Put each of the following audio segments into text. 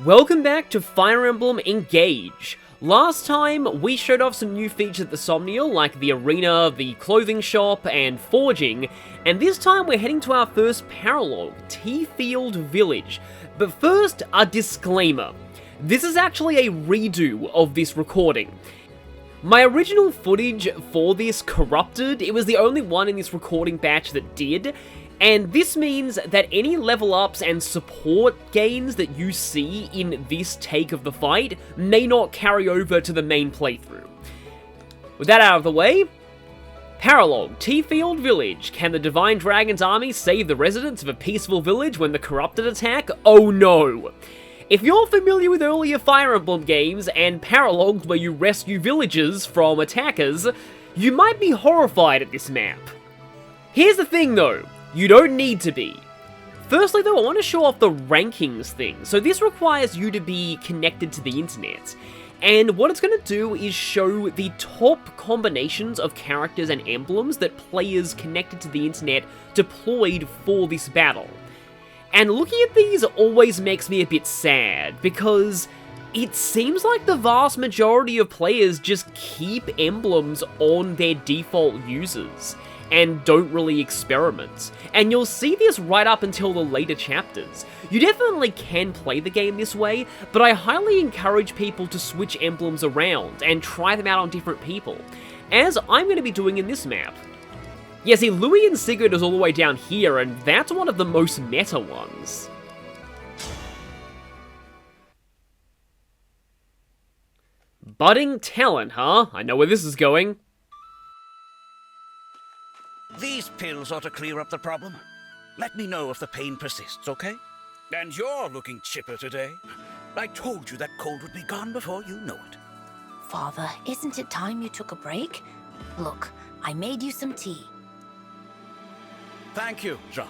Welcome back to Fire Emblem Engage. Last time, we showed off some new features at the Somnial, like the arena, the clothing shop, and forging, and this time we're heading to our first paralogue, T-Field Village. But first, a disclaimer. This is actually a redo of this recording. My original footage for this corrupted, it was the only one in this recording batch that did, and this means that any level ups and support gains that you see in this take of the fight may not carry over to the main playthrough. With that out of the way, paralogue, T-Field Village. Can the Divine Dragon's army save the residents of a peaceful village when the corrupted attack? Oh no! If you're familiar with earlier Fire Emblem games and paralogues where you rescue villagers from attackers, you might be horrified at this map. Here's the thing though. You don't need to be. Firstly though, I want to show off the rankings thing. So this requires you to be connected to the internet. And what it's going to do is show the top combinations of characters and emblems that players connected to the internet deployed for this battle. And looking at these always makes me a bit sad, because it seems like the vast majority of players just keep emblems on their default users and don't really experiment. And you'll see this right up until the later chapters. You definitely can play the game this way, but I highly encourage people to switch emblems around and try them out on different people, as I'm going to be doing in this map. Yeah, see, Louis and Sigurd is all the way down here, and that's one of the most meta ones. Budding talent, huh? I know where this is going. These pills ought to clear up the problem. Let me know if the pain persists, okay? And you're looking chipper today. I told you that cold would be gone before you know it. Father, isn't it time you took a break? Look, I made you some tea. Thank you, Jean.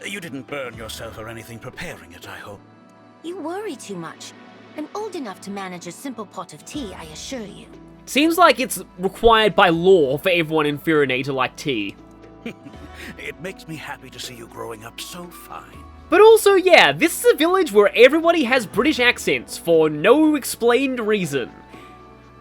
You didn't burn yourself or anything preparing it, I hope. You worry too much. I'm old enough to manage a simple pot of tea, I assure you. Seems like it's required by law for everyone in Firene to like tea. It makes me happy to see you growing up so fine. But also, yeah, this is a village where everybody has British accents for no explained reason.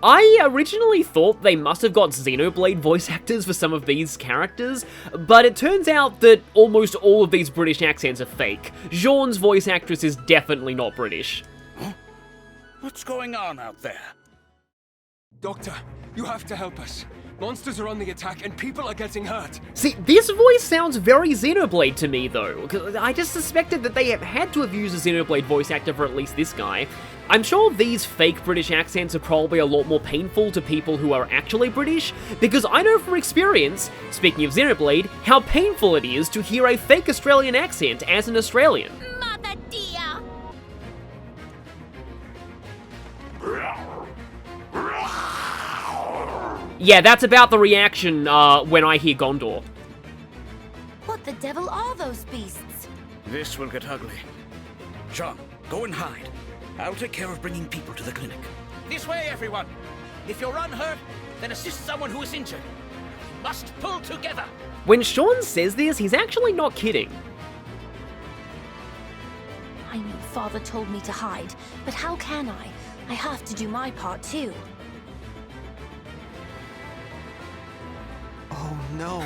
I originally thought they must have got Xenoblade voice actors for some of these characters, but it turns out that almost all of these British accents are fake. Jean's voice actress is definitely not British. Huh? What's going on out there? Doctor, you have to help us. Monsters are on the attack and people are getting hurt. See, this voice sounds very Xenoblade to me though, because I just suspected that they have had to have used a Xenoblade voice actor for at least this guy. I'm sure these fake British accents are probably a lot more painful to people who are actually British, because I know from experience, speaking of Xenoblade, how painful it is to hear a fake Australian accent as an Australian. Mother dear! Yeah, that's about the reaction when I hear Gondor. What the devil are those beasts? This will get ugly. Jean, go and hide. I'll take care of bringing people to the clinic. This way, everyone! If you're unhurt, then assist someone who is injured. We must pull together! When Sean says this, he's actually not kidding. I know Father told me to hide, but how can I? I have to do my part too. Oh no.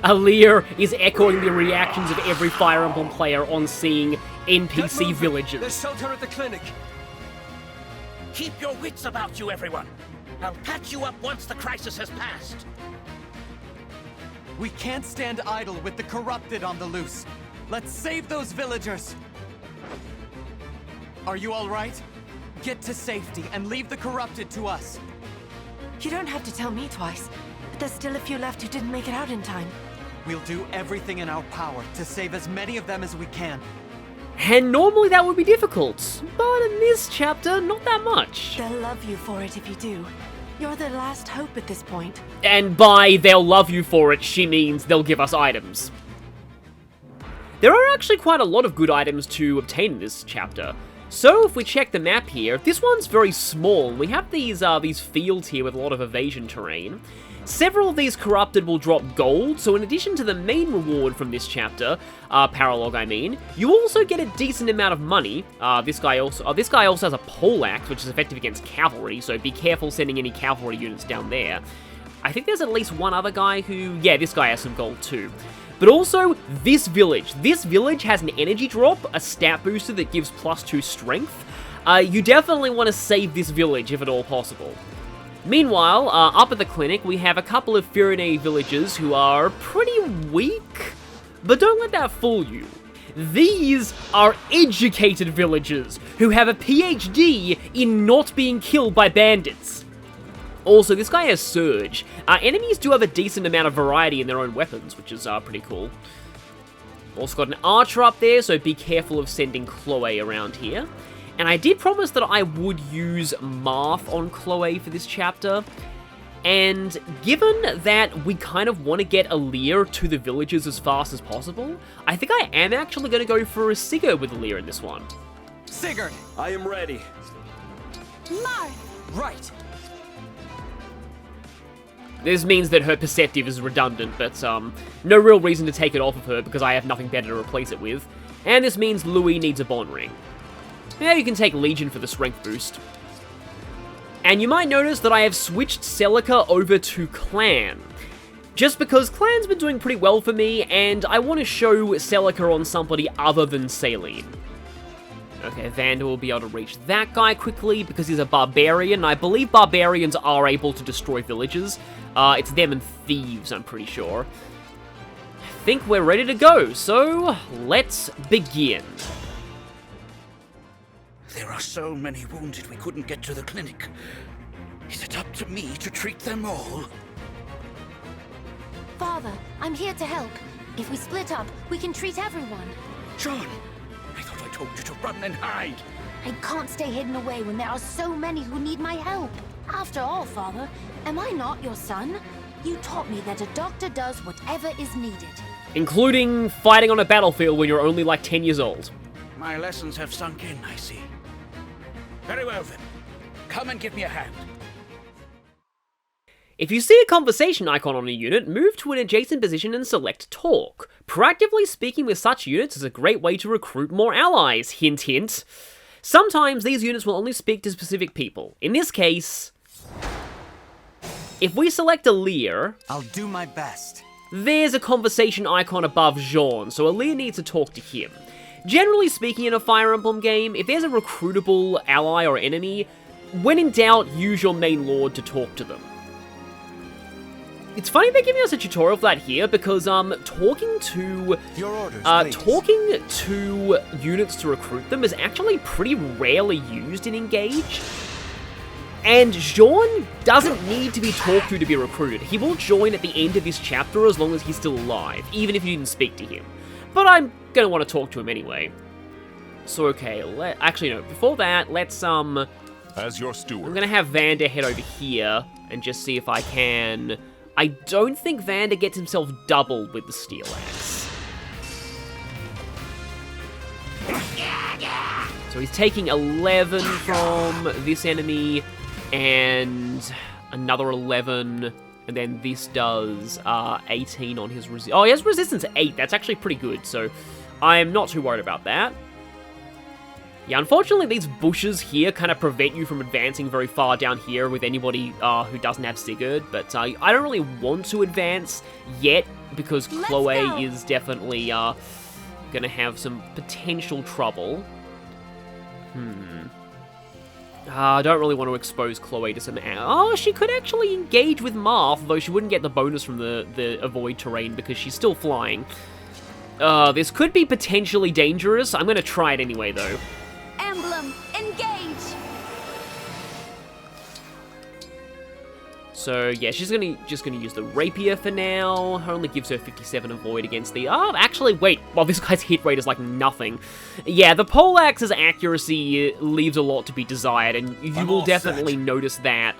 Alir is echoing the reactions of every Fire Emblem player on seeing NPC Villagers. There's shelter at the clinic. Keep your wits about you, everyone. I'll patch you up once the crisis has passed. We can't stand idle with the corrupted on the loose. Let's save those villagers. Are you all right? Get to safety and leave the corrupted to us. You don't have to tell me twice, but there's still a few left who didn't make it out in time. We'll do everything in our power to save as many of them as we can. And normally that would be difficult, but in this chapter, not that much. They'll love you for it if you do. You're their last hope at this point. And by they'll love you for it, she means they'll give us items. There are actually quite a lot of good items to obtain in this chapter. So if we check the map here, this one's very small. We have these fields here with a lot of evasion terrain. Several of these corrupted will drop gold, so in addition to the main reward from this chapter, Paralog I mean, you also get a decent amount of money. This guy also has a poleaxe, which is effective against cavalry, so be careful sending any cavalry units down there. I think there's at least one other guy who, yeah, this guy has some gold too. But also, this village. This village has an energy drop, a stat booster that gives +2 strength. You definitely want to save this village if at all possible. Meanwhile, up at the clinic, we have a couple of Trainee villagers who are pretty weak, but don't let that fool you. These are educated villagers who have a PhD in not being killed by bandits. Also, this guy has Surge. Enemies do have a decent amount of variety in their own weapons, which is pretty cool. Also got an archer up there, so be careful of sending Chloe around here. And I did promise that I would use Marth on Chloe for this chapter. And given that we kind of want to get Aaliyah to the villagers as fast as possible, I think I am actually going to go for a Sigurd with Aaliyah in this one. Sigurd! I am ready. Marth! Right! This means that her perceptive is redundant, but no real reason to take it off of her because I have nothing better to replace it with. And this means Louis needs a bond ring. Now you can take Legion for the strength boost. And you might notice that I have switched Celica over to Clan. Just because Clan's been doing pretty well for me, and I want to show Celica on somebody other than Saline. Okay, Vander will be able to reach that guy quickly because he's a barbarian. I believe barbarians are able to destroy villages. It's them and thieves, I'm pretty sure. I think we're ready to go, so let's begin. There are so many wounded we couldn't get to the clinic. Is it up to me to treat them all? Father, I'm here to help. If we split up, we can treat everyone. John, I thought I told you to run and hide. I can't stay hidden away when there are so many who need my help. After all, Father, am I not your son? You taught me that a doctor does whatever is needed. Including fighting on a battlefield when you're only like 10 years old. My lessons have sunk in, I see. Very well then. Come and give me a hand. If you see a conversation icon on a unit, move to an adjacent position and select Talk. Proactively speaking with such units is a great way to recruit more allies, hint hint. Sometimes these units will only speak to specific people. In this case, if we select Aaliyah, I'll do my best. there's a conversation icon above Jean, so Aaliyah needs to talk to him. Generally speaking in a Fire Emblem game, if there's a recruitable ally or enemy, when in doubt, use your main lord to talk to them. It's funny they're giving us a tutorial for that here, because talking to Your orders, please. talking to units to recruit them is actually pretty rarely used in Engage. And Jean doesn't need to be talked to be recruited. He will join at the end of this chapter as long as he's still alive, even if you didn't speak to him. But I'm gonna want to talk to him anyway. So okay, actually no, before that, let's As your steward. I'm gonna have Vander head over here and just see if I can. I don't think Vander gets himself doubled with the steel axe. So he's taking 11 from this enemy and another 11, and then this does 18 on his resistance. Oh, he has resistance 8. That's actually pretty good, so I'm not too worried about that. Yeah, unfortunately, these bushes here kind of prevent you from advancing very far down here with anybody who doesn't have Sigurd, but I don't really want to advance yet because Chloe is definitely gonna have some potential trouble. I don't really want to expose Chloe to some... Oh, she could actually engage with Marth, though she wouldn't get the bonus from the avoid terrain because she's still flying. This could be potentially dangerous. I'm gonna try it anyway, though. Emblem, engage! So yeah, she's just gonna use the rapier for now. Only gives her 57 avoid against the... Oh, actually, wait. Well, this guy's hit rate is like nothing. Yeah, the poleaxe's accuracy leaves a lot to be desired, and you will definitely notice that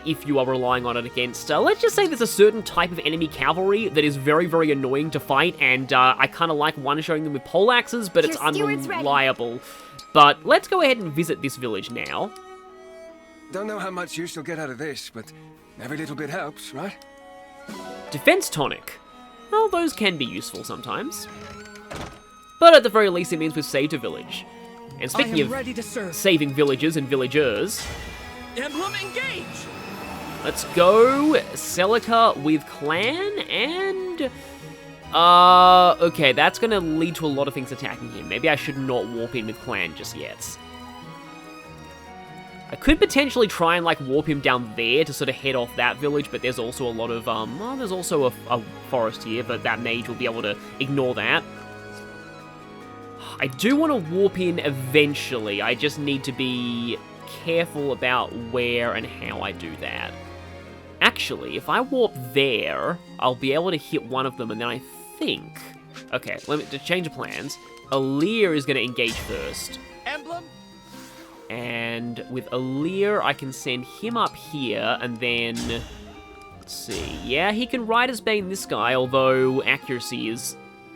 if you are relying on it against... let's just say there's a certain type of enemy cavalry that is very, very annoying to fight, and I kind of like one-showing them with poleaxes, but it's unreliable. But let's go ahead and visit this village now. Don't know how much use you'll get out of this, but Every little bit helps, right? Defense tonic. Well, those can be useful sometimes. But at the very least, it means we've saved a village. And speaking of ready to serve. saving villagers and villagers, Emblem, engage! let's go Celica with clan and... okay, that's gonna lead to a lot of things attacking him. Maybe I should not warp in with clan just yet. I could potentially try and, like, warp him down there to sort of head off that village, but there's also a lot of, well, there's also a forest here, but that mage will be able to ignore that. I do want to warp in eventually, I just need to be careful about where and how I do that. Actually, if I warp there, I'll be able to hit one of them, and then I think... Okay, to change of plans, Alir is going to engage first. Emblem? And with Alir, I can send him up here, and then... Let's see. Yeah, he can Rider's Bane this guy, although accuracy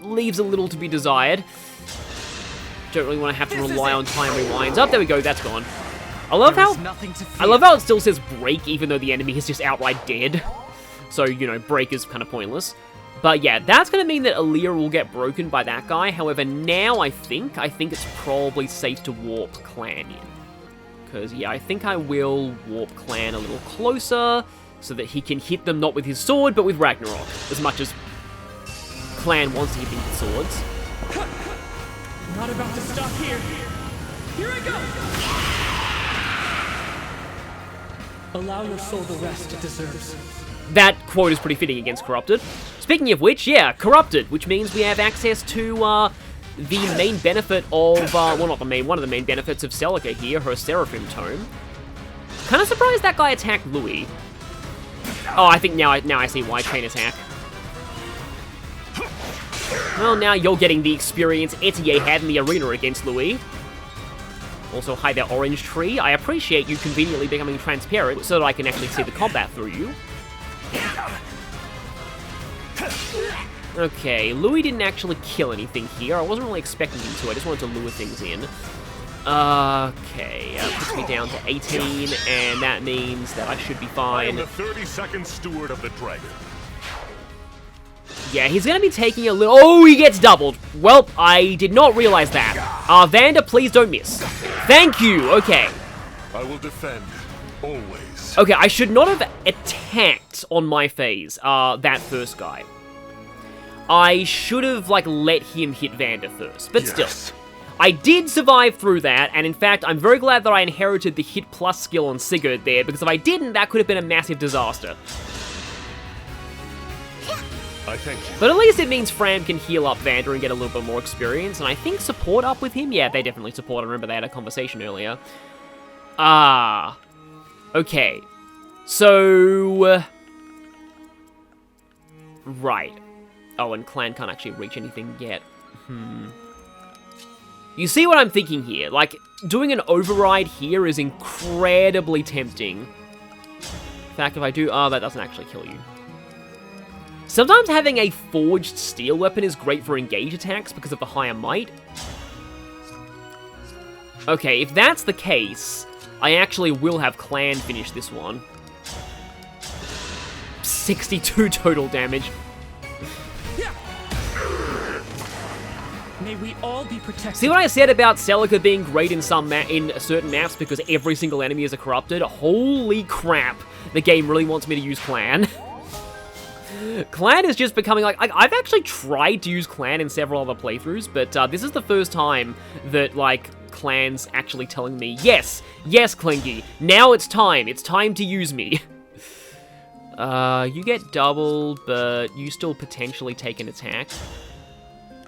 leaves a little to be desired. Don't really want to have to rely on time rewinds. Oh, there we go, that's gone. I love how it still says break, even though the enemy is just outright dead. So, you know, break is kind of pointless. But yeah, that's going to mean that Alir will get broken by that guy. However, now I think it's probably safe to warp clan in. Because, yeah, I think I will warp clan a little closer so that he can hit them not with his sword, but with Ragnarok. As much as clan wants to hit them with swords. I'm not about to stop here. Here I go! Allow your soul the rest it deserves. That quote is pretty fitting against Corrupted. Speaking of which, yeah, Corrupted, which means we have access to the main benefit of, well, not the main, one of the main benefits of Celica here, her Seraphim Tome. Kind of surprised that guy attacked Louis. Oh, I think now I see why, chain attack. Well, now you're getting the experience Etier had in the arena against Louis. Also, hide that orange tree. I appreciate you conveniently becoming transparent so that I can actually see the combat through you. Okay, Louis didn't actually kill anything here. I wasn't really expecting him to. I just wanted to lure things in. Okay, puts me down to 18, and that means that I should be fine. I am the 32nd steward of the dragon. Yeah, he's going to be taking a little... Oh, he gets doubled. Well, I did not realize that. Vander, please don't miss. Thank you. Okay. I will defend, always. Okay, I should not have attacked on my phase, that first guy. I should have, like, let him hit Vander first. But still, I did survive through that, and in fact, I'm very glad that I inherited the hit plus skill on Sigurd there, because if I didn't, that could have been a massive disaster. I thank you. But at least it means Fram can heal up Vander and get a little bit more experience, and I think support up with him? Yeah, they definitely support. I remember they had a conversation earlier. Okay. So... right. Oh, and clan can't actually reach anything yet. You see what I'm thinking here? Like, doing an override here is incredibly tempting. In fact, if I do... that doesn't actually kill you. Sometimes having a forged steel weapon is great for engage attacks because of the higher might. Okay, if that's the case, I actually will have clan finish this one. 62 total damage. May we all be protected. See what I said about Celica being great in certain maps because every single enemy is a corrupted? Holy crap, the game really wants me to use clan. Clan is just becoming like... I've actually tried to use clan in several other playthroughs, but this is the first time that, like, clan's actually telling me, yes, Clingy, now it's time to use me. You get doubled, but you still potentially take an attack.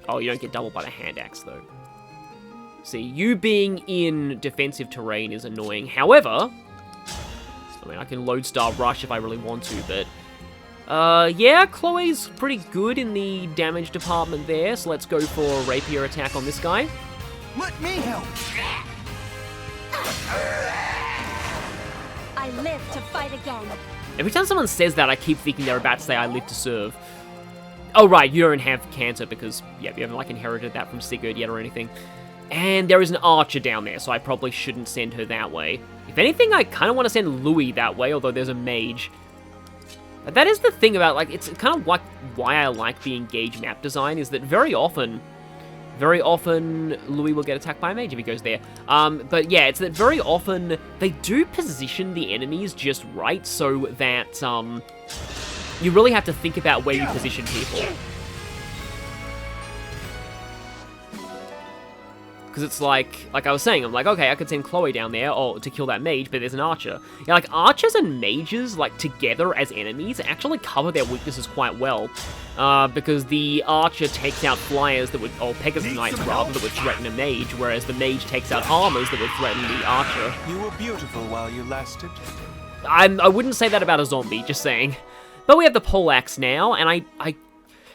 Oh, you don't get doubled by the hand axe, though. See, you being in defensive terrain is annoying. However, I mean, I can Lodestar Rush if I really want to, but... yeah, Chloe's pretty good in the damage department there, so let's go for a rapier attack on this guy. Let me help! I live to fight again. Every time someone says that, I keep thinking they're about to say, I live to serve. Oh, right, you don't have cancer because, yeah, you haven't, like, inherited that from Sigurd yet or anything. And there is an archer down there, so I probably shouldn't send her that way. If anything, I kind of want to send Louis that way, although there's a mage. That is the thing about, like, it's kind of like why I like the Engage map design, is that very often, Louis will get attacked by a mage if he goes there. But yeah, it's that very often they do position the enemies just right so that, you really have to think about where you position people. Because it's like I was saying, I'm like, okay, I could send Chloe down there to kill that mage, but there's an archer. Yeah, like, archers and mages, like, together as enemies, actually cover their weaknesses quite well. Because the archer takes out flyers that would, or Pegasus Knights rather, that would threaten a mage, whereas the mage takes out armors that would threaten the archer. You were beautiful while you lasted. I wouldn't say that about a zombie, just saying. But we have the poleaxe now, and I'm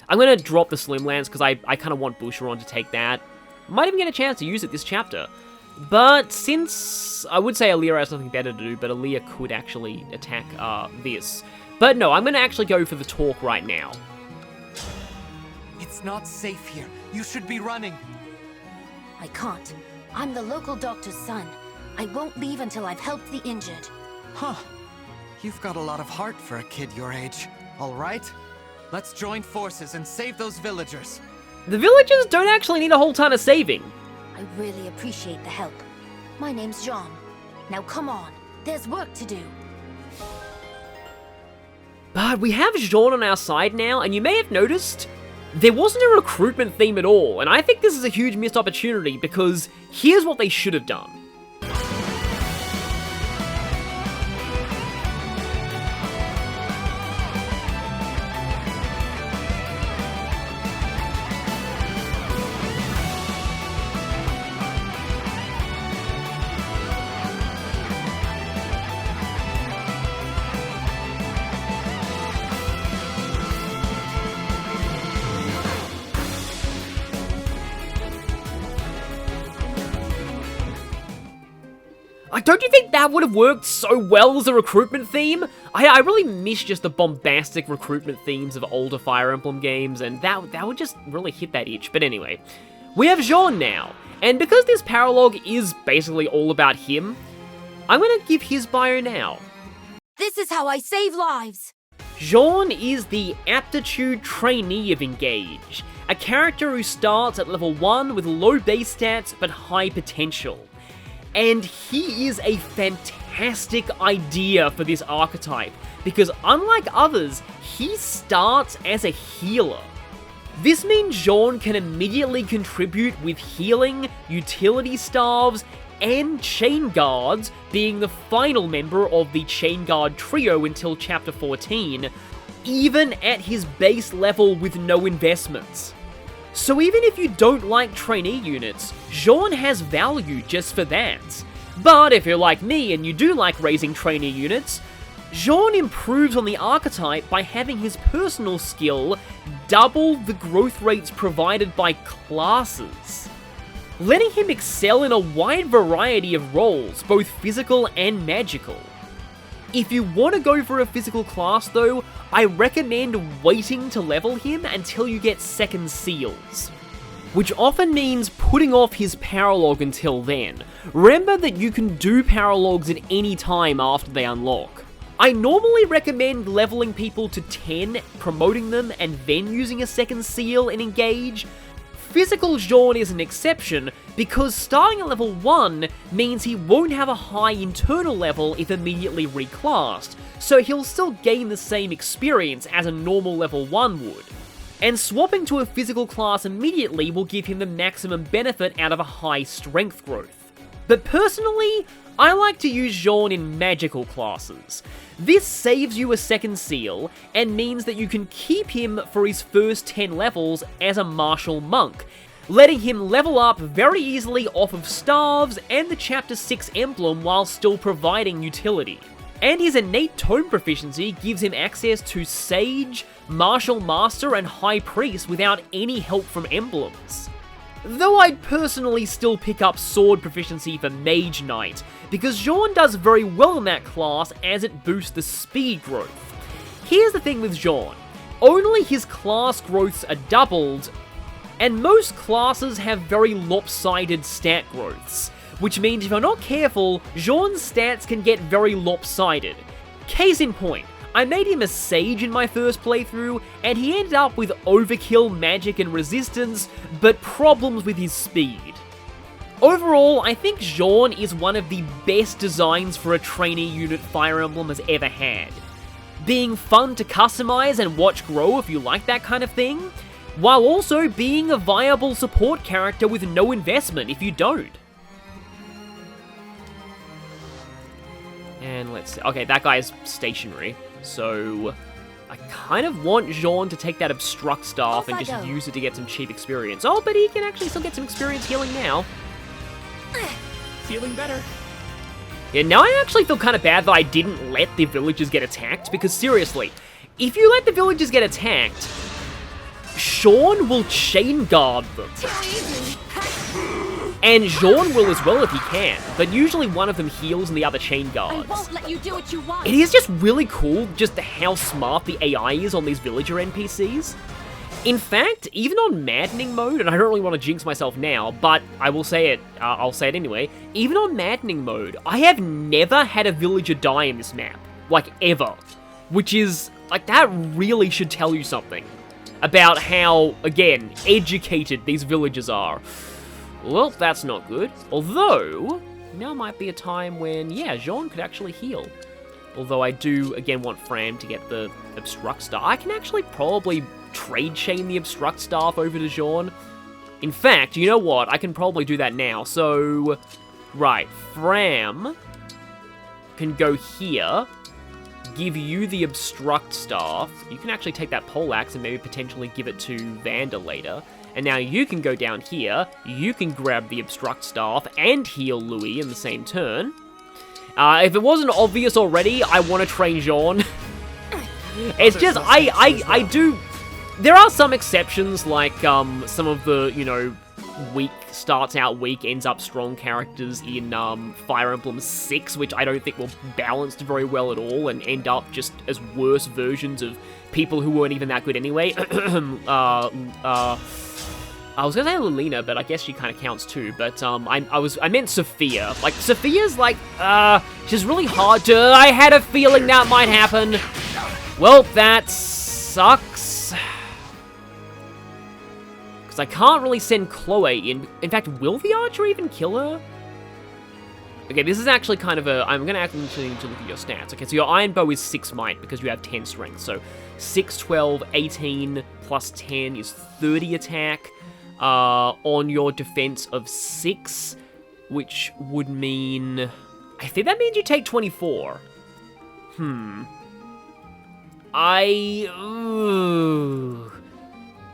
gonna drop the Slim Lance because I kind of want Boucheron to take that. Might even get a chance to use it this chapter. But since I would say Aaliyah has nothing better to do, but Aaliyah could actually attack this. But no, I'm gonna actually go for the talk right now. It's not safe here. You should be running. I can't. I'm the local doctor's son. I won't leave until I've helped the injured. Huh. You've got a lot of heart for a kid your age. All right? Let's join forces and save those villagers. The villagers don't actually need a whole ton of saving. I really appreciate the help. My name's Jean. Now come on. There's work to do. But we have Jean on our side now, and you may have noticed there wasn't a recruitment theme at all, and I think this is a huge missed opportunity because here's what they should have done. Don't you think that would have worked so well as a recruitment theme? I really miss just the bombastic recruitment themes of older Fire Emblem games, and that would just really hit that itch. But anyway, we have Jean now, and because this paralogue is basically all about him, I'm gonna give his bio now. This is how I save lives! Jean is the Aptitude Trainee of Engage, a character who starts at level 1 with low base stats but high potential. And he is a fantastic idea for this archetype, because unlike others, he starts as a healer. This means Jean can immediately contribute with healing, utility staves, and chain guards, being the final member of the chain guard trio until chapter 14, even at his base level with no investments. So even if you don't like trainee units, Jean has value just for that. But if you're like me and you do like raising trainee units, Jean improves on the archetype by having his personal skill double the growth rates provided by classes, letting him excel in a wide variety of roles, both physical and magical. If you want to go for a physical class though, I recommend waiting to level him until you get second seals, which often means putting off his paralogue until then. Remember that you can do paralogues at any time after they unlock. I normally recommend leveling people to 10, promoting them, and then using a second seal in Engage. Physical Jean is an exception, because starting at level 1 means he won't have a high internal level if immediately reclassed, so he'll still gain the same experience as a normal level 1 would. And swapping to a physical class immediately will give him the maximum benefit out of a high strength growth. But personally, I like to use Jean in magical classes. This saves you a second seal, and means that you can keep him for his first 10 levels as a martial monk, letting him level up very easily off of staves and the chapter 6 emblem while still providing utility. And his innate tome proficiency gives him access to Sage, Martial Master, and High Priest without any help from emblems. Though I'd personally still pick up sword proficiency for Mage Knight, because Jean does very well in that class as it boosts the speed growth. Here's the thing with Jean, only his class growths are doubled, and most classes have very lopsided stat growths, which means if you're not careful, Jean's stats can get very lopsided. Case in point, I made him a sage in my first playthrough, and he ended up with overkill, magic, and resistance, but problems with his speed. Overall, I think Jean is one of the best designs for a trainee unit Fire Emblem has ever had. Being fun to customize and watch grow if you like that kind of thing, while also being a viable support character with no investment if you don't. And let's see. Okay, that guy is stationary, so I kind of want Jean to take that Obstruct Staff and just use it to get some cheap experience. Oh, but he can actually still get some experience healing now. Feeling better. Yeah, now I actually feel kind of bad that I didn't let the villagers get attacked, because seriously, if you let the villagers get attacked, Sean will chain guard them. And Jean will as well if he can, but usually one of them heals and the other chain guards. I won't let you do what you want. It is just really cool just how smart the AI is on these villager NPCs. In fact, even on Maddening mode, and I don't really want to jinx myself now, but I will say it, I'll say it anyway, even on Maddening mode, I have never had a villager die in this map. Like, ever. Which is, like, that really should tell you something about how, again, educated these villagers are. Well, that's not good. Although, now might be a time when, yeah, Jean could actually heal. Although I do, again, want Fram to get the Obstruct Staff. I can actually probably trade chain the Obstruct Staff over to Jean. In fact, you know what? I can probably do that now. So, right, Fram can go here, give you the Obstruct Staff. You can actually take that Poleaxe and maybe potentially give it to Vander later. And now you can go down here, you can grab the Obstruct Staff and heal Louis in the same turn. If it wasn't obvious already, I want to train Jean. It's just, I do... There are some exceptions, like some of the, you know, weak, starts out weak, ends up strong characters in Fire Emblem 6, which I don't think were balanced very well at all, and end up just as worse versions of people who weren't even that good anyway. I was gonna say Lilina, but I guess she kind of counts too. But I meant Sophia. Like Sophia's like she's really hard to. I had a feeling that might happen. Well, that sucks. Because I can't really send Chloe in. In fact, will the archer even kill her? Okay, this is actually kind of a... I'm going to actually need to look at your stats. Okay, so your Iron Bow is 6 might because you have 10 strength. So 6, 12, 18 plus 10 is 30 attack. On your defense of 6, which would mean... I think that means you take 24.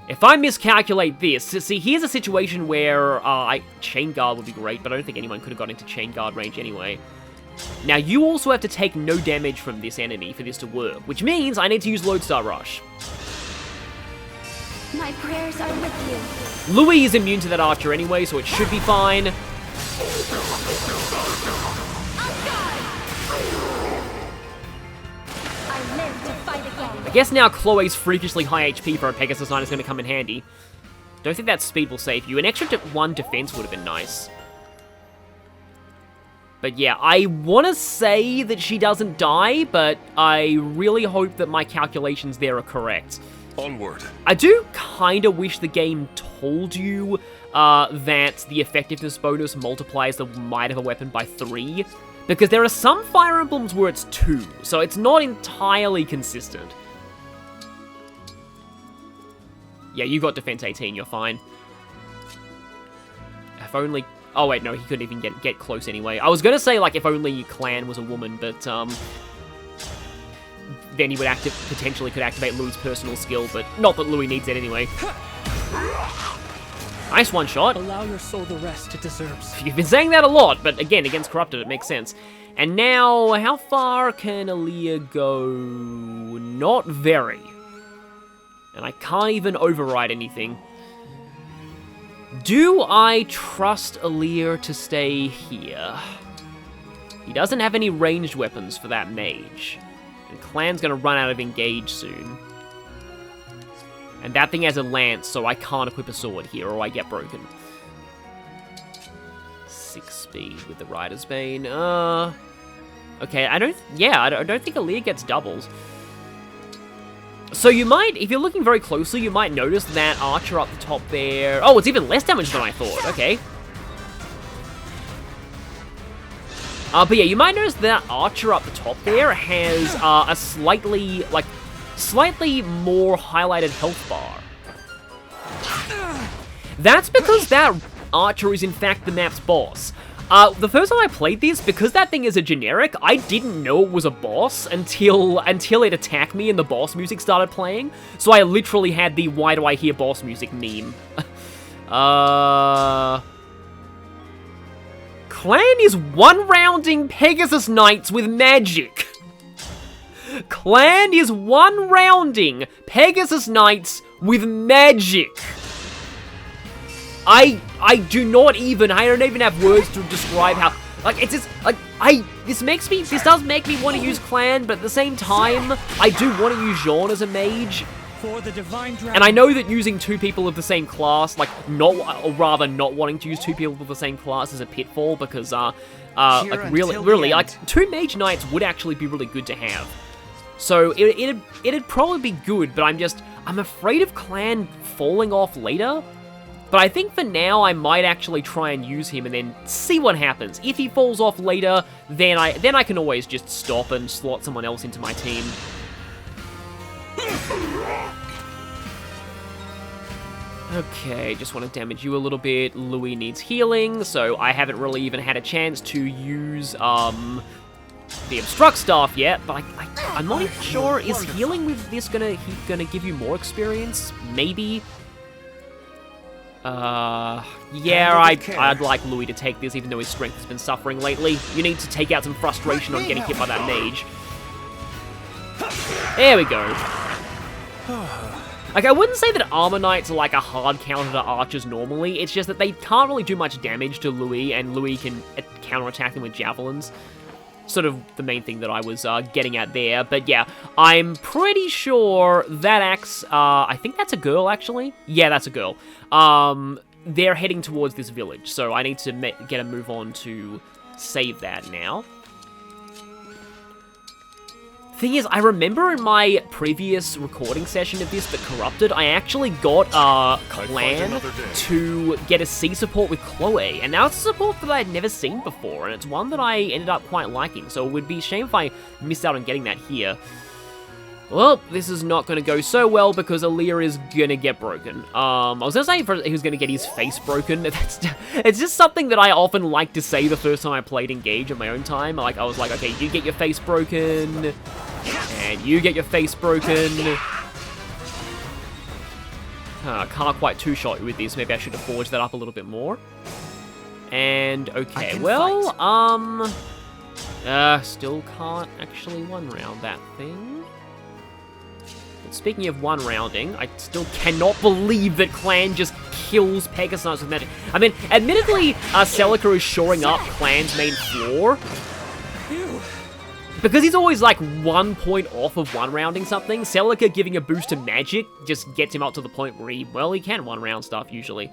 If I miscalculate this, see, here's a situation where Chain Guard would be great, but I don't think anyone could have got into Chain Guard range anyway. Now, you also have to take no damage from this enemy for this to work, which means I need to use Lodestar Rush. My prayers are with you. Louis is immune to that archer anyway, so it should be fine. I live to fight again. I guess now Chloe's freakishly high HP for a Pegasus Knight is going to come in handy. Don't think that speed will save you. An extra 1 defense would have been nice. But yeah, I want to say that she doesn't die, but I really hope that my calculations there are correct. Onward. I do kind of wish the game told you that the effectiveness bonus multiplies the might of a weapon by 3, because there are some Fire Emblems where it's 2, so it's not entirely consistent. Yeah, you got defense 18, you're fine. If only... Oh wait, no, he couldn't even get close anyway. I was gonna say, like, if only your clan was a woman, but then he would potentially could activate Louis' personal skill, but not that Louis needs it anyway. Nice one shot. Allow your soul the rest it deserves. You've been saying that a lot, but again, against Corrupted, it makes sense. And now, how far can Aaliyah go? Not very. And I can't even override anything. Do I trust Aaliyah to stay here? He doesn't have any ranged weapons for that mage. And Clan's gonna run out of engage soon. And that thing has a lance, so I can't equip a sword here, or I get broken. 6 speed with the Rider's Bane. Okay, I don't think Aaliyah gets doubles. So you might, if you're looking very closely, you might notice that archer up the top there. Oh, it's even less damage than I thought. Okay. But yeah, you might notice that archer up the top there has a slightly more highlighted health bar. That's because that archer is in fact the map's boss. The first time I played this, because that thing is a generic, I didn't know it was a boss until it attacked me and the boss music started playing. So I literally had the "why do I hear boss music" meme. Clan is one-rounding Pegasus Knights with magic. Clan is one-rounding Pegasus Knights with magic. I don't even have words to describe how, like, it's just, like, this does make me want to use Clan, but at the same time, I do want to use Jean as a mage. For the divine dragon. And I know that using two people of the same class, like, not wanting to use two people of the same class is a pitfall, because, like, really, like, two mage knights would actually be really good to have. So, it'd probably be good, but I'm afraid of Clan falling off later. But I think for now, I might actually try and use him and then see what happens. If he falls off later, then I can always just stop and slot someone else into my team. Okay, just want to damage you a little bit. Louis needs healing, so I haven't really even had a chance to use the obstruct staff yet. But I'm not even sure. Is healing with this gonna give you more experience? Maybe. Yeah, I'd like Louis to take this, even though his strength has been suffering lately. You need to take out some frustration on getting hit by that mage. There we go. Like, I wouldn't say that Armor Knights are like a hard counter to archers normally, it's just that they can't really do much damage to Louis, and Louis can counterattack them with javelins. Sort of the main thing that I was getting at there, but yeah, I'm pretty sure that axe, I think that's a girl, actually. Yeah, that's a girl. They're heading towards this village, so I need to get a move on to save that now. Thing is, I remember in my previous recording session of this, but corrupted, I actually got Clan to get a C support with Chloe, and now it's a support that I'd never seen before, and it's one that I ended up quite liking, so it would be a shame if I missed out on getting that here. Well, this is not going to go so well because Aaliyah is going to get broken. I was going to say he was going to get his face broken. It's just something that I often like to say the first time I played Engage in my own time. Like, I was like, okay, you get your face broken, and you get your face broken. Can't quite two-shot with this. Maybe I should have forged that up a little bit more. And, okay, well, still can't actually one-round that thing. Speaking of one-rounding, I still cannot believe that Clan just kills Pegasus with magic. I mean, admittedly, Celica is shoring up Clan's main floor. Because he's always, like, 1 point off of one-rounding something, Celica giving a boost to magic just gets him up to the point where he can one-round stuff, usually.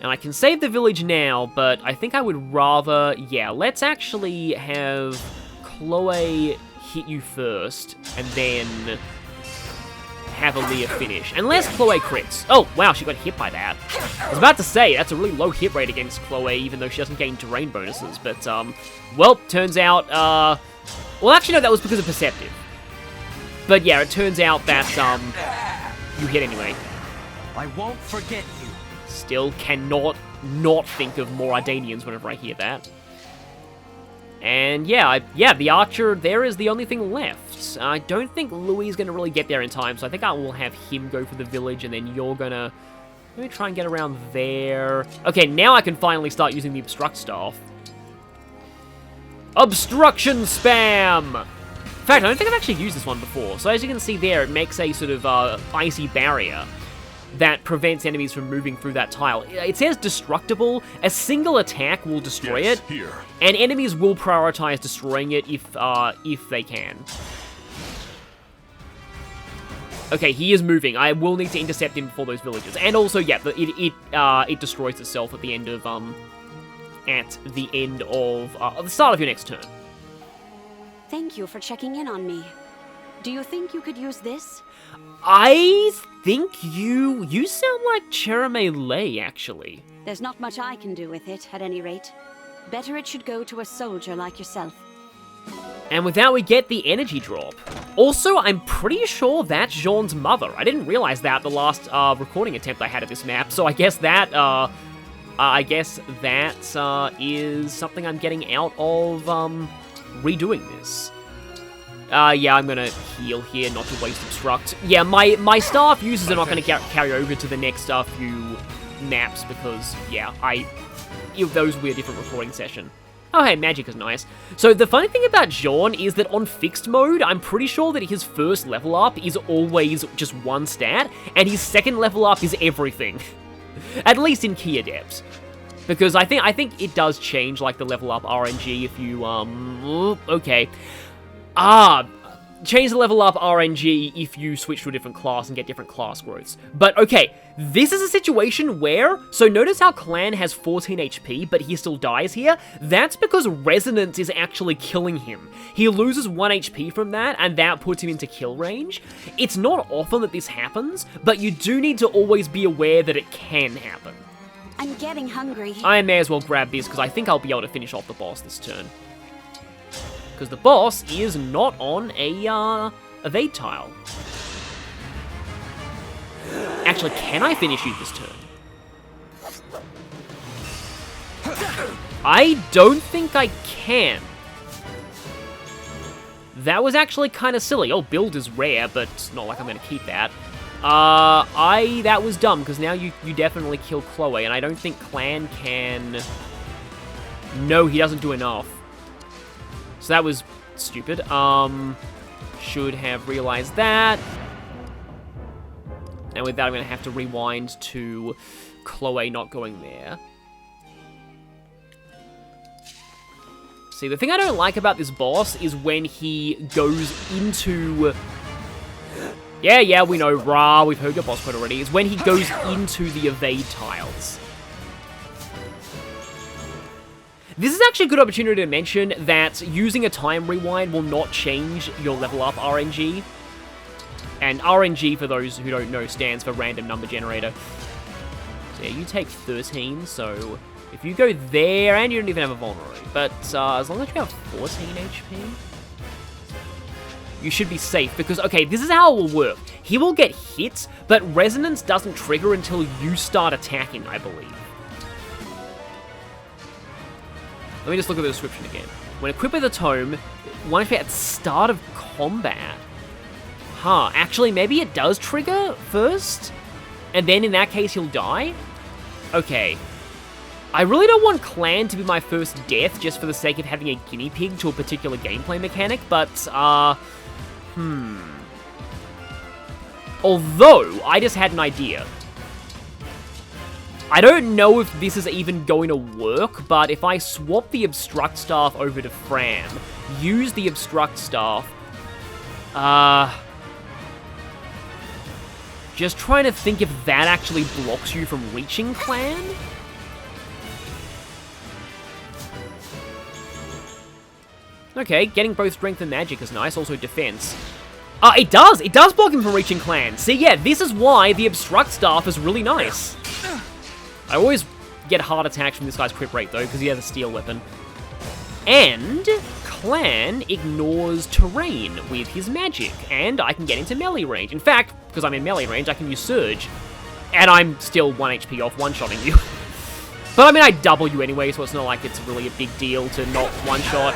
And I can save the village now, but I think I would rather... Yeah, let's actually have Chloe hit you first, and then... have Aaliyah finish. Unless Chloe crits. Oh, wow, she got hit by that. I was about to say, that's a really low hit rate against Chloe, even though she doesn't gain terrain bonuses. But, well, turns out, well, actually, no, that was because of Perceptive. But, yeah, it turns out that, you hit anyway. I won't forget you. Still cannot not think of more Ardanians whenever I hear that. And yeah, the archer there is the only thing left. I don't think Louis is going to really get there in time, so I think I will have him go for the village, and then you're going to... Let me try and get around there. Okay, now I can finally start using the obstruct staff. Obstruction spam! In fact, I don't think I've actually used this one before. So as you can see there, it makes a sort of icy barrier that prevents enemies from moving through that tile. It says destructible. A single attack will destroy it, here. And enemies will prioritize destroying it if they can. Okay, he is moving. I will need to intercept him before those villagers. And also, yeah, it destroys itself at the end of the start of your next turn. Thank you for checking in on me. Do you think you could use this? I think you sound like Cherame Lay, actually. There's not much I can do with it, at any rate. Better it should go to a soldier like yourself. And with that, we get the energy drop. Also, I'm pretty sure that's Jean's mother. I didn't realize that the last recording attempt I had of this map, so I guess that, is something I'm getting out of, redoing this. Yeah, I'm gonna heal here, not to waste Obstruct. Yeah, my staff users are not gonna carry over to the next few maps because, yeah, those will be a different recording session. Oh, hey, magic is nice. So the funny thing about Jean is that on fixed mode, I'm pretty sure that his first level up is always just one stat, and his second level up is everything. At least in key adepts. Because I think it does change, like, the level up RNG if you, okay. Change the level up RNG if you switch to a different class and get different class growths. But, okay, this is a situation where, so notice how Clan has 14 HP, but he still dies here? That's because Resonance is actually killing him. He loses 1 HP from that, and that puts him into kill range. It's not often that this happens, but you do need to always be aware that it can happen. I'm getting hungry. I may as well grab this, because I think I'll be able to finish off the boss this turn. Because the boss is not on a evade tile. Actually, can I finish you this turn? I don't think I can. That was actually kind of silly. Oh, build is rare, but it's not like I'm going to keep that. That was dumb, because now you definitely kill Chloe, and I don't think Clan can... No, he doesn't do enough. So that was stupid. Should have realized that. And with that, I'm going to have to rewind to Chloe not going there. See, the thing I don't like about this boss is when he goes into... Yeah, we know, rah, we've heard your boss quote already. Is when he goes into the evade tiles. This is actually a good opportunity to mention that using a time rewind will not change your level up RNG. And RNG, for those who don't know, stands for random number generator. So yeah, you take 13, so if you go there, and you don't even have a vulnerability, but as long as you have 14 HP, you should be safe, because, okay, this is how it will work. He will get hit, but Resonance doesn't trigger until you start attacking, I believe. Let me just look at the description again. When equipped with a tome, 1 HP at the start of combat. Huh, actually, maybe it does trigger first? And then in that case, he'll die? Okay. I really don't want Clan to be my first death just for the sake of having a guinea pig to a particular gameplay mechanic, but, Although, I just had an idea. I don't know if this is even going to work, but if I swap the Obstruct Staff over to Fran, use the Obstruct Staff, just trying to think if that actually blocks you from reaching Clan? Okay, getting both Strength and Magic is nice, also Defense. It does! It does block him from reaching Clan! See, yeah, this is why the Obstruct Staff is really nice. I always get heart attacks from this guy's crit rate, though, because he has a steel weapon. And Clan ignores terrain with his magic, and I can get into melee range. In fact, because I'm in melee range, I can use Surge, and I'm still 1 HP off one-shotting you. But, I mean, I double you anyway, so it's not like it's really a big deal to not one-shot.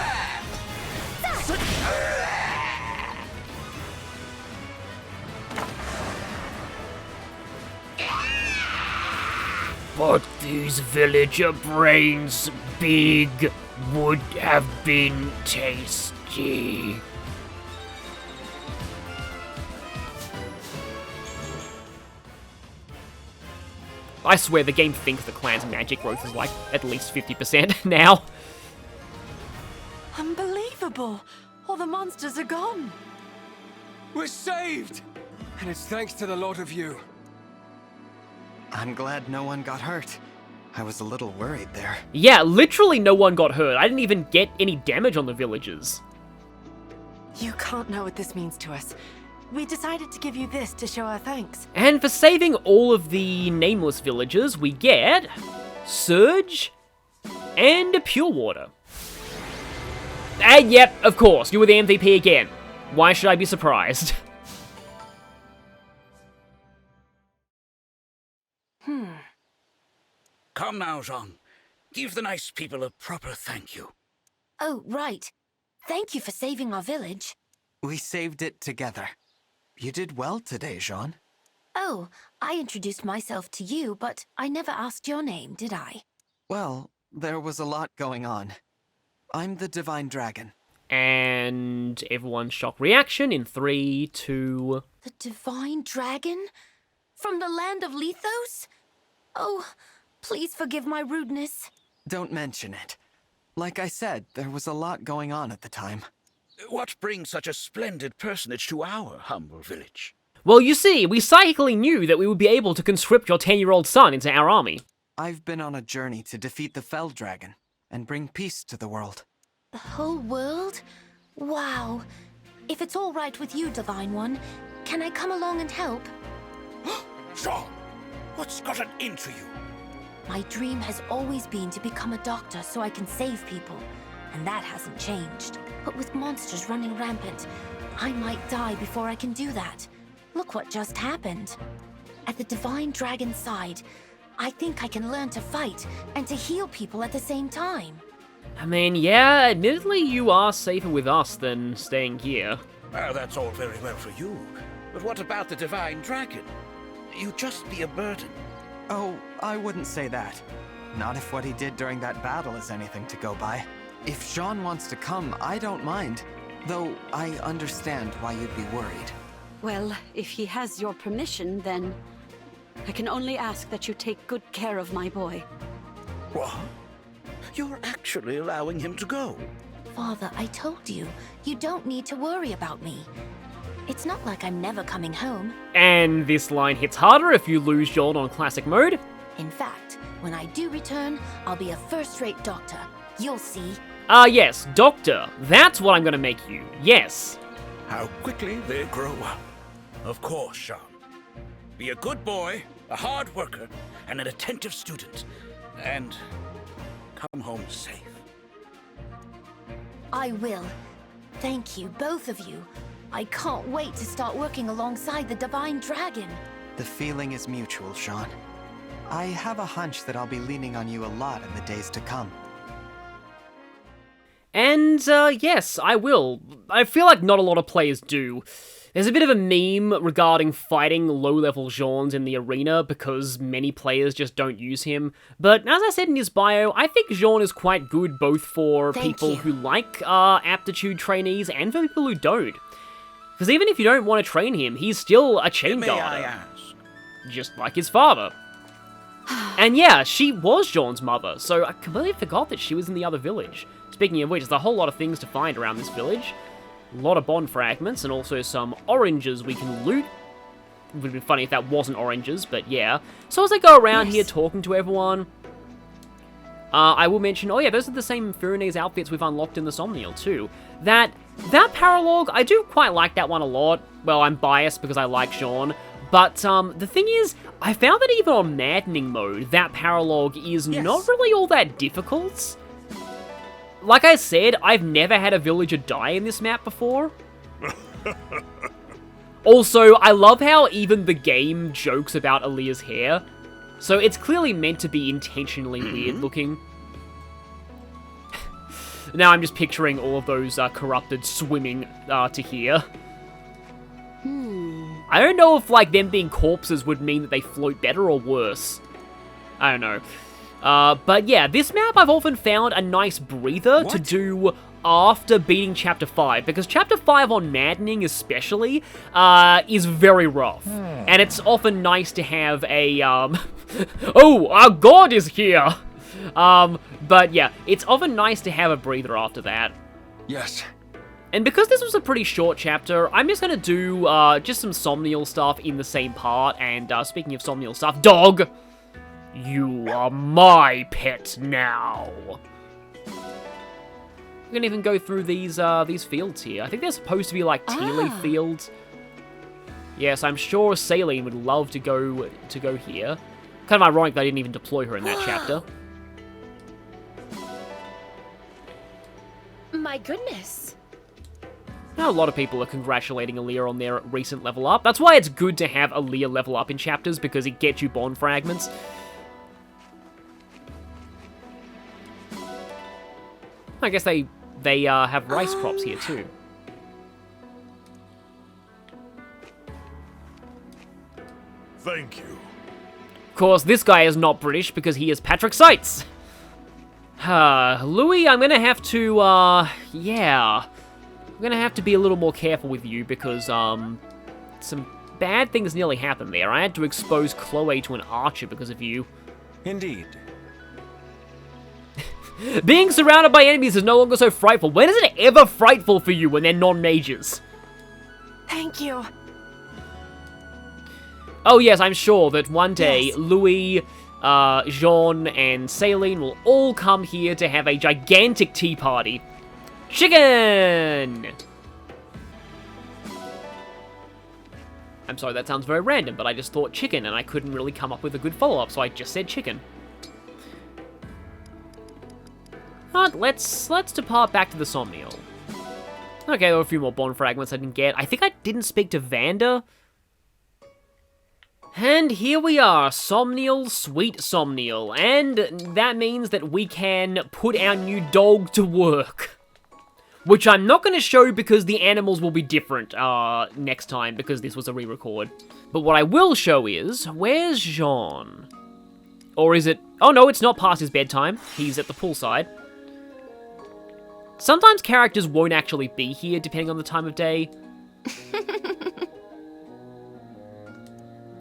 But these villager brains big would have been tasty. I swear the game thinks the Clan's magic growth is like at least 50% now. Unbelievable! All the monsters are gone. We're saved! And it's thanks to the lot of you. I'm glad no one got hurt. I was a little worried there. Yeah, literally no one got hurt. I didn't even get any damage on the villagers. You can't know what this means to us. We decided to give you this to show our thanks. And for saving all of the nameless villagers, we get Surge and Pure Water. And yep, of course, you were the MVP again. Why should I be surprised? Come now, Jean. Give the nice people a proper thank you. Oh, right. Thank you for saving our village. We saved it together. You did well today, Jean. Oh, I introduced myself to you, but I never asked your name, did I? Well, there was a lot going on. I'm the Divine Dragon. And everyone's shock reaction in 3, 2... The Divine Dragon? From the land of Lethos? Oh, please forgive my rudeness. Don't mention it. Like I said, there was a lot going on at the time. What brings such a splendid personage to our humble village? Well, you see, we psychically knew that we would be able to conscript your 10-year-old son into our army. I've been on a journey to defeat the Fell Dragon and bring peace to the world. The whole world? Wow. If it's all right with you, Divine One, can I come along and help? Jean, what's gotten into you? My dream has always been to become a doctor so I can save people, and that hasn't changed. But with monsters running rampant, I might die before I can do that. Look what just happened. At the Divine Dragon's side, I think I can learn to fight and to heal people at the same time. I mean, yeah, admittedly you are safer with us than staying here. Well, that's all very well for you. But what about the Divine Dragon? You'd just be a burden. Oh, I wouldn't say that. Not if what he did during that battle is anything to go by. If Jean wants to come, I don't mind. Though I understand why you'd be worried. Well, if he has your permission, then I can only ask that you take good care of my boy. What? You're actually allowing him to go? Father, I told you, you don't need to worry about me. It's not like I'm never coming home. And this line hits harder if you lose Jean on classic mode. In fact, when I do return, I'll be a first-rate doctor. You'll see. Yes, Doctor. That's what I'm gonna make you. Yes. How quickly they grow up. Of course, Jean. Be a good boy, a hard worker, and an attentive student. And come home safe. I will. Thank you, both of you. I can't wait to start working alongside the Divine Dragon. The feeling is mutual, Jean. I have a hunch that I'll be leaning on you a lot in the days to come. And, yes, I will. I feel like not a lot of players do. There's a bit of a meme regarding fighting low-level Jeans in the arena because many players just don't use him. But as I said in his bio, I think Jean is quite good both for people who like aptitude trainees and for people who don't. Because even if you don't want to train him, he's still a chain May I guarder. ask? Just like his father. And yeah, she was Jean's mother, so I completely forgot that she was in the other village. Speaking of which, there's a whole lot of things to find around this village. A lot of bond fragments, and also some oranges we can loot. It would be funny if that wasn't oranges, but yeah. So as I go around here talking to everyone, I will mention, oh yeah, those are the same Furinese outfits we've unlocked in the Somniel too. That paralogue, I do quite like that one a lot. Well, I'm biased because I like Jean. But the thing is, I found that even on Maddening mode, that paralogue is not really all that difficult. Like I said, I've never had a villager die in this map before. Also, I love how even the game jokes about Aaliyah's hair. So it's clearly meant to be intentionally weird looking. Now I'm just picturing all of those corrupted swimming to here. I don't know if like them being corpses would mean that they float better or worse. I don't know. But yeah, this map I've often found a nice breather to do after beating Chapter 5, because Chapter 5 on Maddening especially is very rough. And it's often nice to have a, oh, our god is here! But yeah, it's often nice to have a breather after that. Yes. And because this was a pretty short chapter, I'm just gonna do just some Somniel stuff in the same part, and speaking of Somniel stuff, dog! You are my pet now. We can even go through these fields here. I think they're supposed to be like tea leaf fields. Yes, I'm sure Saline would love to go here. Kind of ironic that I didn't even deploy her in that chapter. My goodness. Now, a lot of people are congratulating Aaliyah on their recent level up. That's why it's good to have Aaliyah level up in chapters, because it gets you bond fragments. I guess they have rice crops here too. Thank you. Of course, this guy is not British because he is Patrick Seitz. Louis, I'm gonna have to, yeah. I'm gonna have to be a little more careful with you because, some bad things nearly happened there. I had to expose Chloe to an archer because of you. Indeed. Being surrounded by enemies is no longer so frightful. When is it ever frightful for you when they're non-mages? Thank you. Oh yes, I'm sure that one day Louis, Jean, and Saline will all come here to have a gigantic tea party. Chicken! I'm sorry, that sounds very random, but I just thought chicken, and I couldn't really come up with a good follow-up, so I just said chicken. But let's depart back to the Somnial. Okay, there were a few more bond fragments I didn't get. I think I didn't speak to Vanda. And here we are, Somnial, Sweet Somnial, and that means that we can put our new dog to work. Which I'm not going to show because the animals will be different next time, because this was a re-record. But what I will show is, where's Jean? Or is it... Oh no, it's not past his bedtime. He's at the poolside. Sometimes characters won't actually be here, depending on the time of day.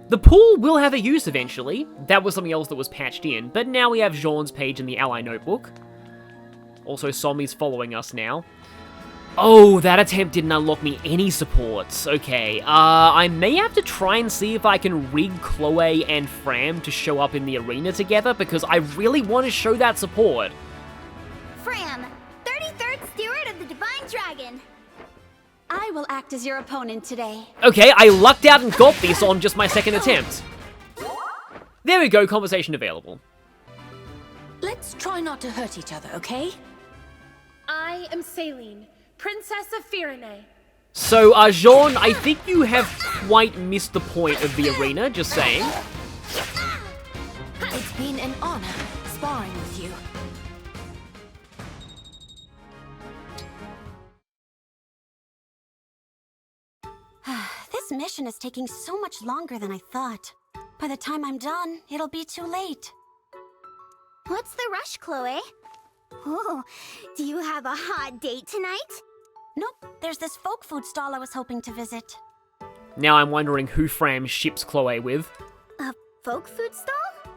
The pool will have a use eventually. That was something else that was patched in, but now we have Jean's page in the ally notebook. Also, Sommy's following us now. Oh, that attempt didn't unlock me any supports. Okay, I may have to try and see if I can rig Chloe and Fram to show up in the arena together, because I really want to show that support. Fram, 33rd Steward of the Divine Dragon. I will act as your opponent today. Okay, I lucked out and got this on just my second attempt. There we go, conversation available. Let's try not to hurt each other, okay? I am Saline, Princess of Firene. So, Jean, I think you have quite missed the point of the arena, just saying. It's been an honor sparring with you. This mission is taking so much longer than I thought. By the time I'm done, it'll be too late. What's the rush, Chloe? Oh, do you have a hot date tonight? Nope, there's this folk food stall I was hoping to visit. Now I'm wondering who Fram ships Chloe with. A folk food stall?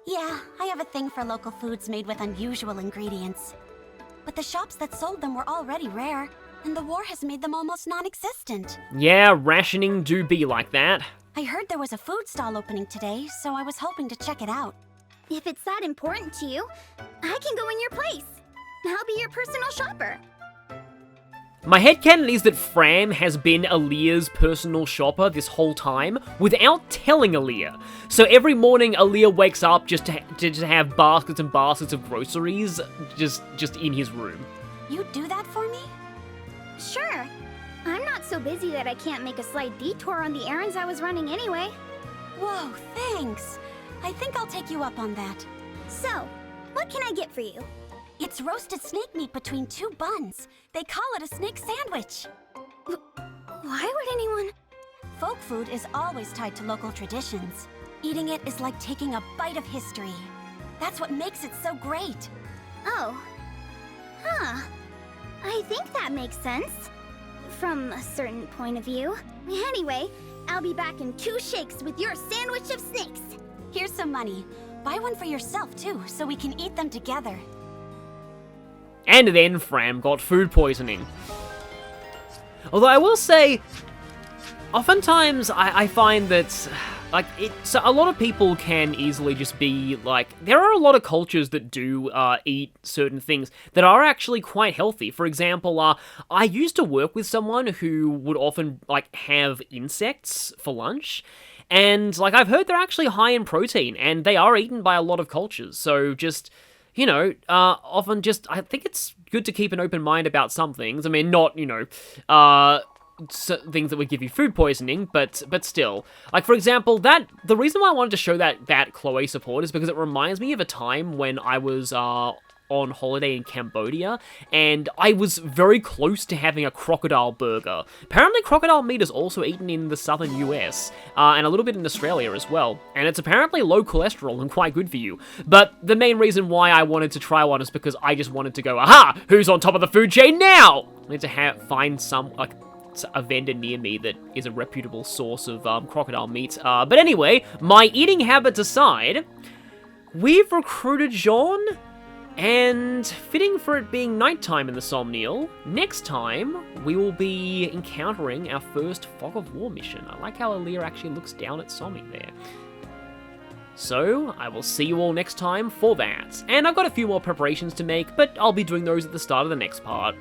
Yeah, I have a thing for local foods made with unusual ingredients. But the shops that sold them were already rare, and the war has made them almost non-existent. Yeah, rationing do be like that. I heard there was a food stall opening today, so I was hoping to check it out. If it's that important to you, I can go in your place. I'll be your personal shopper. My headcanon is that Fram has been Aaliyah's personal shopper this whole time without telling Aaliyah. So every morning Aaliyah wakes up just to have baskets and baskets of groceries just in his room. You do that for me? Sure. I'm not so busy that I can't make a slight detour on the errands I was running anyway. Whoa, thanks. I think I'll take you up on that. So, what can I get for you? It's roasted snake meat between 2 buns. They call it a snake sandwich. Why would anyone... Folk food is always tied to local traditions. Eating it is like taking a bite of history. That's what makes it so great. Oh. Huh. I think that makes sense. From a certain point of view. Anyway, I'll be back in 2 shakes with your sandwich of snakes. Here's some money. Buy one for yourself, too, so we can eat them together. And then Fram got food poisoning. Although I will say, oftentimes I find that So a lot of people can easily just be like, there are a lot of cultures that do eat certain things that are actually quite healthy. For example, I used to work with someone who would often like have insects for lunch, and like I've heard they're actually high in protein, and they are eaten by a lot of cultures. So just, you know, often just, I think it's good to keep an open mind about some things. I mean, not, you know, things that would give you food poisoning, but still. Like, for example, the reason why I wanted to show that Chloe support is because it reminds me of a time when I was, on holiday in Cambodia, and I was very close to having a crocodile burger. Apparently, crocodile meat is also eaten in the southern US, and a little bit in Australia as well, and it's apparently low cholesterol and quite good for you. But the main reason why I wanted to try one is because I just wanted to go, aha, who's on top of the food chain now? I need to find some, like, a vendor near me that is a reputable source of crocodile meat. But anyway, my eating habits aside, we've recruited Jean. And fitting for it being nighttime in the Somnial, next time we will be encountering our first Fog of War mission. I like how Aaliyah actually looks down at Somni there. So, I will see you all next time for that. And I've got a few more preparations to make, but I'll be doing those at the start of the next part.